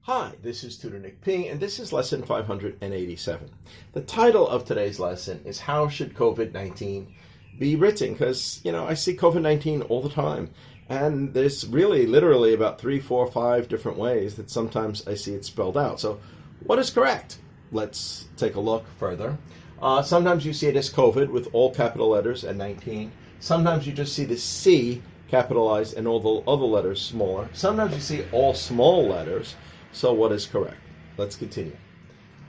Hi, this is Tutor Nick P, and this is lesson 587. The title of today's lesson is How Should COVID-19 Be Written? Because, I see COVID-19 all the time, and there's really literally about 3, 4, 5 different ways that sometimes I see it spelled out. So what is correct? Let's take a look further. Sometimes you see it as COVID with all capital letters and 19. Sometimes you just see the C capitalized and all the other letters smaller. Sometimes you see all small letters. So what is correct? Let's continue.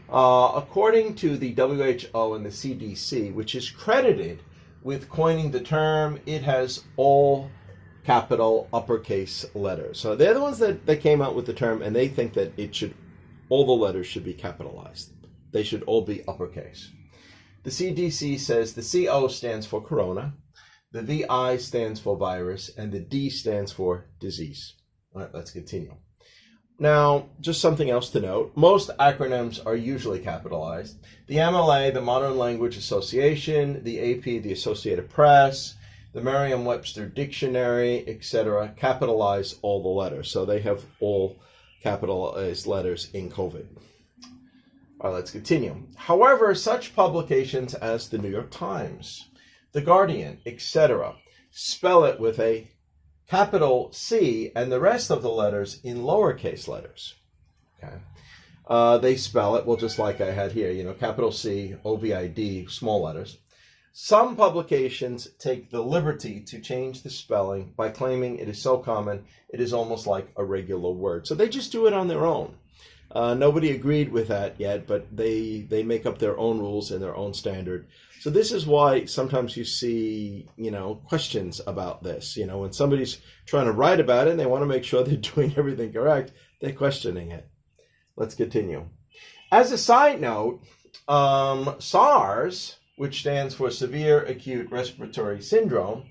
According to the WHO and the CDC, which is credited with coining the term, it has all capital uppercase letters. So they're the ones that came out with the term, and they think that all the letters should be capitalized. They should all be uppercase. The CDC says the CO stands for corona, the VI stands for virus, and the D stands for disease. All right, let's continue. Now, just something else to note, most acronyms are usually capitalized. The MLA, the Modern Language Association, the AP, the Associated Press, the Merriam-Webster Dictionary, etc., capitalize all the letters. So they have all capitalized letters in COVID. All right, let's continue. However, such publications as the New York Times, the Guardian, etc., spell it with a capital C and the rest of the letters in lowercase letters. Okay, they spell it, well, just like I had here, capital C, OVID, small letters. Some publications take the liberty to change the spelling by claiming it is so common, it is almost like a regular word. So they just do it on their own. Nobody agreed with that yet, but they make up their own rules and their own standard. So this is why sometimes you see, questions about this. When somebody's trying to write about it and they want to make sure they're doing everything correct, they're questioning it. Let's continue. As a side note, SARS, which stands for Severe Acute Respiratory Syndrome,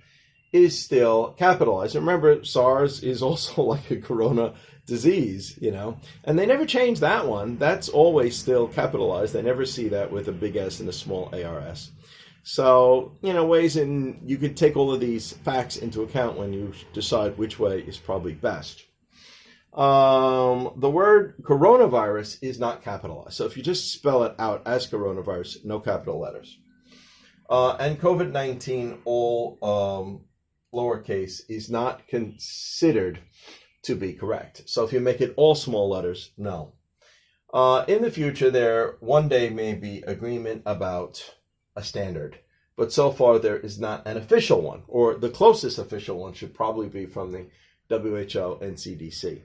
is still capitalized. Remember, SARS is also like a corona disease, and they never change that one. That's always still capitalized. They never see that with a big S and a small ARS. So, ways you could take all of these facts into account when you decide which way is probably best. The word coronavirus is not capitalized. So if you just spell it out as coronavirus, no capital letters. And COVID-19, all lowercase, is not considered to be correct. So if you make it all small letters, no. In the future, there one day may be agreement about a standard, but so far there is not an official one, or the closest official one should probably be from the WHO and CDC.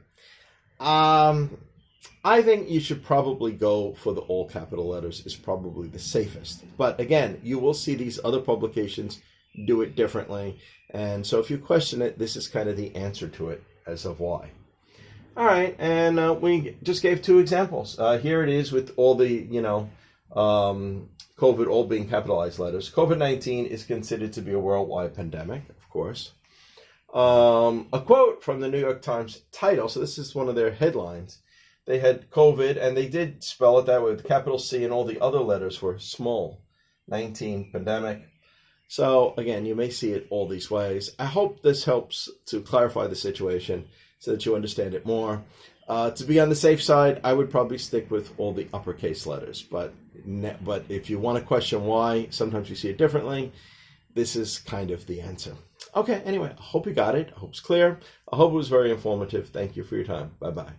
I think you should probably go for the all capital letters is probably the safest. But again, you will see these other publications do it differently. And so if you question it, this is kind of the answer to it as of why. All right, and we just gave 2 examples. Here it is with all the, COVID all being capitalized letters. COVID-19 is considered to be a worldwide pandemic, of course. A quote from the New York Times title, so this is one of their headlines. They had COVID, and they did spell it that way with capital C, and all the other letters were small. 19, pandemic. So again, you may see it all these ways. I hope this helps to clarify the situation so that you understand it more. To be on the safe side, I would probably stick with all the uppercase letters. But if you want to question why, sometimes you see it differently, this is kind of the answer. Okay, anyway, I hope you got it. I hope it's clear. I hope it was very informative. Thank you for your time. Bye-bye.